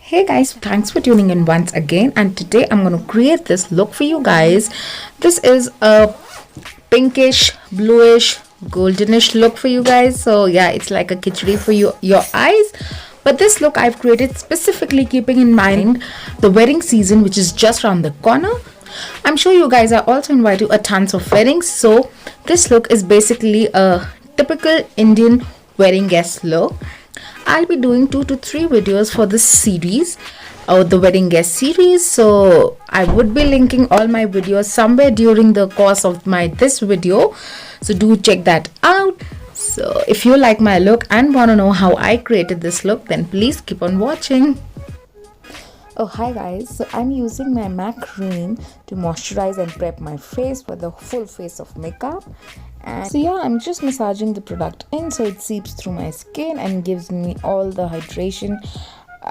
Hey guys, thanks for tuning in once again, and today I'm going to create this look for you guys. This is a pinkish bluish goldenish look for you guys. So yeah, it's like a khichdi for your eyes. But this look I've created specifically keeping in mind the wedding season, which is just around the corner. I'm sure you guys are also invited to a tons of weddings, so this look is basically a typical Indian wedding guest look. I'll be doing 2 to 3 videos for this series, or the wedding guest series. So I would be linking all my videos somewhere during the course of this video. So do check that out. So if you like my look and want to know how I created this look, then please keep on watching. Oh hi guys, so I'm using my MAC cream to moisturize and prep my face for the full face of makeup. And so yeah, I'm just massaging the product in so it seeps through my skin and gives me all the hydration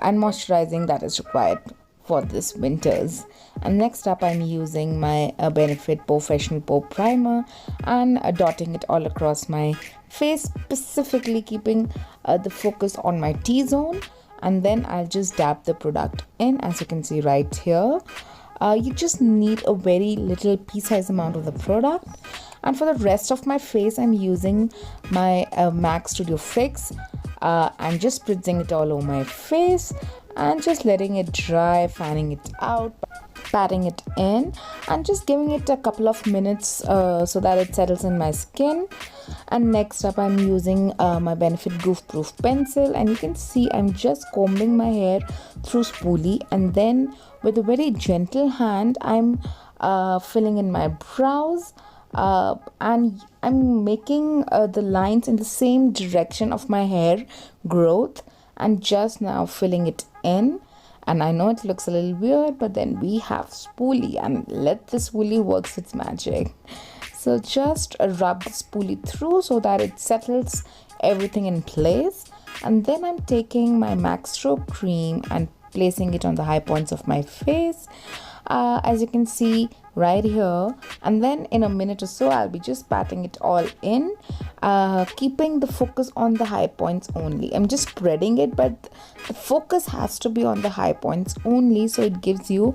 and moisturizing that is required for this winters. And next up I'm using my Benefit Professional Pore Primer and dotting it all across my face, specifically keeping the focus on my T-zone. And then I'll just dab the product in, as you can see right here. You just need a very little pea-sized amount of the product. And for the rest of my face, I'm using my MAC Studio Fix and just spritzing it all over my face and just letting it dry, fanning it out, patting it in, and just giving it a couple of minutes so that it settles in my skin. And next up I'm using my Benefit Goof Proof pencil, and you can see I'm just combing my hair through spoolie, and then with a very gentle hand I'm filling in my brows and I'm making the lines in the same direction of my hair growth and just now filling it in. And I know it looks a little weird, but then we have spoolie, and let the spoolie works its magic. So just rub the spoolie through so that it settles everything in place. And then I'm taking my MAC Strobe Cream and placing it on the high points of my face, as you can see right here. And then in a minute or so I'll be just patting it all in, keeping the focus on the high points only. I'm just spreading it, but the focus has to be on the high points only, so it gives you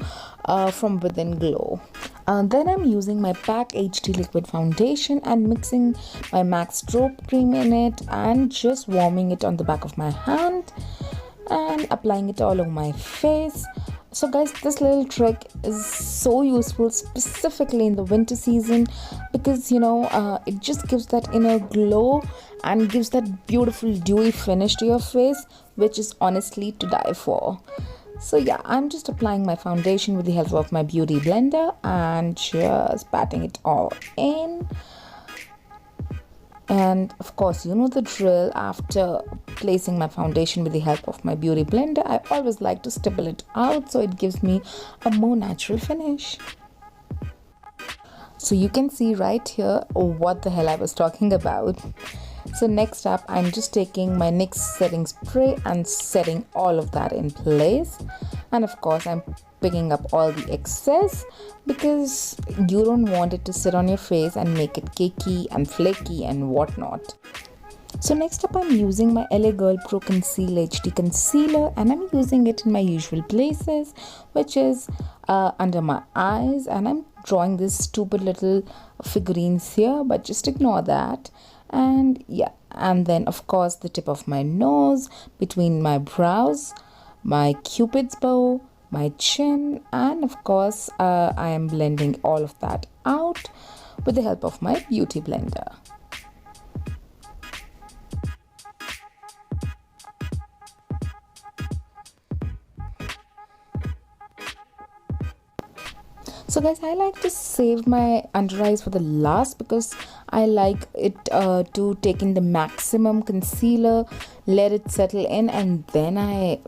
from within glow. Then I'm using my PAC HD Liquid Foundation and mixing my MAC Strobe Cream in it and just warming it on the back of my hand and applying it all over my face. So guys, this little trick is so useful, specifically in the winter season, because it just gives that inner glow and gives that beautiful dewy finish to your face, which is honestly to die for. So yeah, I'm just applying my foundation with the help of my beauty blender and just patting it all in. And of course, you know the drill. After placing my foundation with the help of my beauty blender, I always like to stipple it out so it gives me a more natural finish. So you can see right here what the hell I was talking about. So next up, I'm just taking my NYX setting spray and setting all of that in place. And of course, I'm picking up all the excess because you don't want it to sit on your face and make it cakey and flaky and whatnot. So next up, I'm using my LA Girl Pro Conceal HD Concealer, and I'm using it in my usual places, which is under my eyes, and I'm drawing these stupid little figurines here, but just ignore that. And yeah, and then of course the tip of my nose, between my brows, my cupid's bow, my chin, and of course I am blending all of that out with the help of my beauty blender. So guys, I like to save my under eyes for the last because I like it to take in the maximum concealer, let it settle in, and then I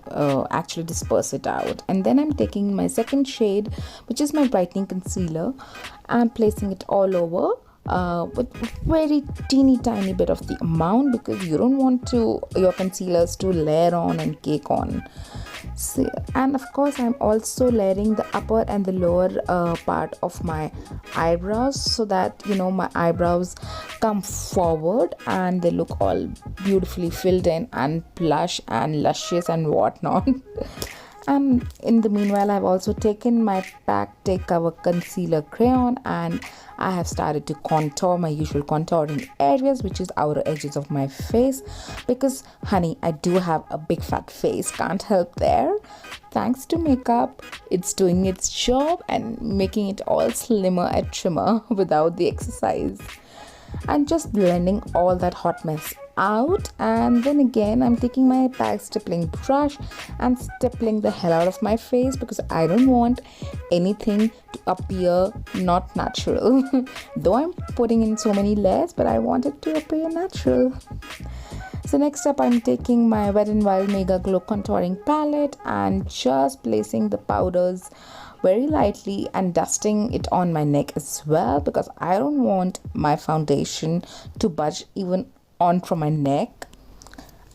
actually disperse it out. And then I'm taking my second shade, which is my brightening concealer, and placing it all over with very teeny tiny bit of the amount, because you don't want your concealers to layer on and cake on. So, and of course I'm also layering the upper and the lower part of my eyebrows so that my eyebrows come forward and they look all beautifully filled in and plush and luscious and whatnot. And in the meanwhile, I've also taken my PAC Take Cover Concealer Crayon and I have started to contour my usual contouring areas, which is outer edges of my face, because honey, I do have a big fat face, can't help there. Thanks to makeup, it's doing its job and making it all slimmer and trimmer without the exercise. And just blending all that hot mess out, and then again I'm taking my PAC stippling brush and stippling the hell out of my face because I don't want anything to appear not natural. Though I'm putting in so many layers, but I want it to appear natural. So next up, I'm taking my Wet n Wild Megaglo contouring palette and just placing the powders very lightly and dusting it on my neck as well, because I don't want my foundation to budge even on from my neck.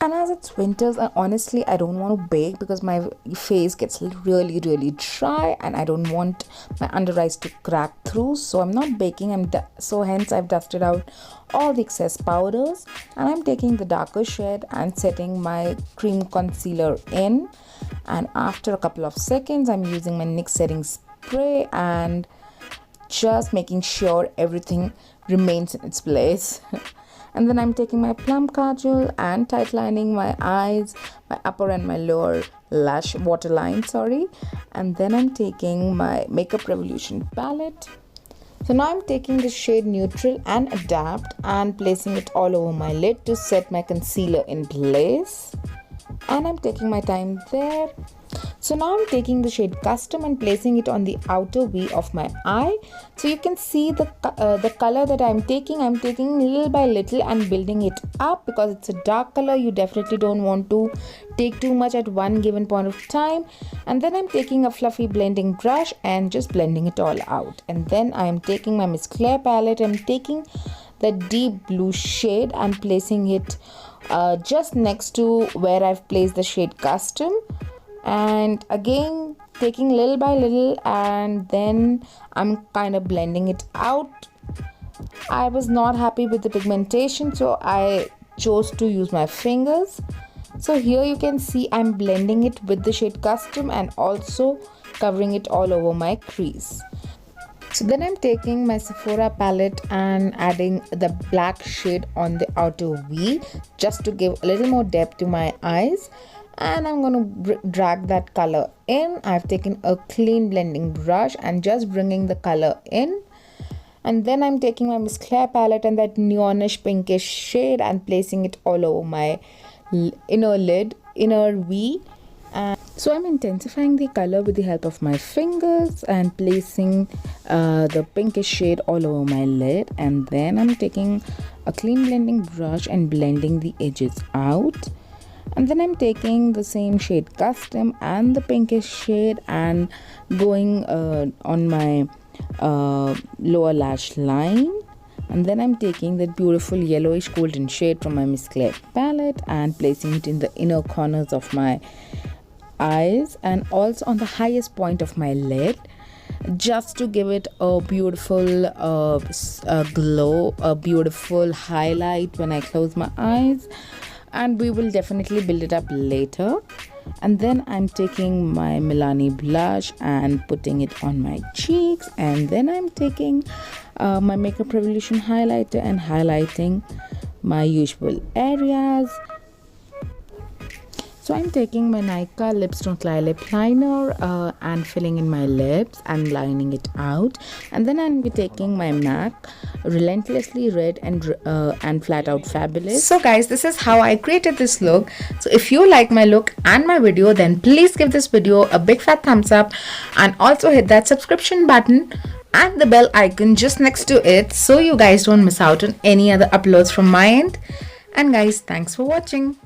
And as it's winters, and honestly I don't want to bake because my face gets really dry and I don't want my under eyes to crack through, so I'm not baking. So hence I've dusted out all the excess powders, and I'm taking the darker shade and setting my cream concealer in, and after a couple of seconds I'm using my NYX setting spray and just making sure everything remains in its place. And then I'm taking my plum kajal and tight lining my eyes, my upper and my lower lash waterline, and then I'm taking my Makeup Revolution palette. So now I'm taking the shade Neutral and Adapt and placing it all over my lid to set my concealer in place, and I'm taking my time there. So now I'm taking the shade Custom and placing it on the outer V of my eye. So you can see the color that I'm taking little by little and building it up, because it's a dark color. You definitely don't want to take too much at one given point of time. And then I'm taking a fluffy blending brush and just blending it all out. And then I'm taking my Miss Claire palette. I'm taking the deep blue shade and placing it just next to where I've placed the shade Custom, and again taking little by little, and then I'm kind of blending it out. I was not happy with the pigmentation, so I chose to use my fingers. So here you can see I'm blending it with the shade Custom and also covering it all over my crease. So then I'm taking my Sephora palette and adding the black shade on the outer V just to give a little more depth to my eyes, and I'm going to drag that color in. I've taken a clean blending brush and just bringing the color in, and then I'm taking my Miss Claire palette and that neonish pinkish shade and placing it all over my inner V. So I'm intensifying the color with the help of my fingers and placing the pinkish shade all over my lid, and then I'm taking a clean blending brush and blending the edges out. And then I'm taking the same shade Custom and the pinkish shade and going on my lower lash line. And then I'm taking that beautiful yellowish golden shade from my Miss Claire palette and placing it in the inner corners of my eyes and also on the highest point of my lid, just to give it a beautiful glow, a beautiful highlight when I close my eyes. And we will definitely build it up later. And then I'm taking my Milani blush and putting it on my cheeks, and then I'm taking my Makeup Revolution highlighter and highlighting my usual areas. So I'm taking my Nykaa Lips Don't Lie lip liner and filling in my lips and lining it out, and then I'll be taking my MAC Relentlessly Red and Flat Out Fabulous. So guys, this is how I created this look. So if you like my look and my video, then please give this video a big fat thumbs up and also hit that subscription button and the bell icon just next to it so you guys don't miss out on any other uploads from my end. And guys, thanks for watching.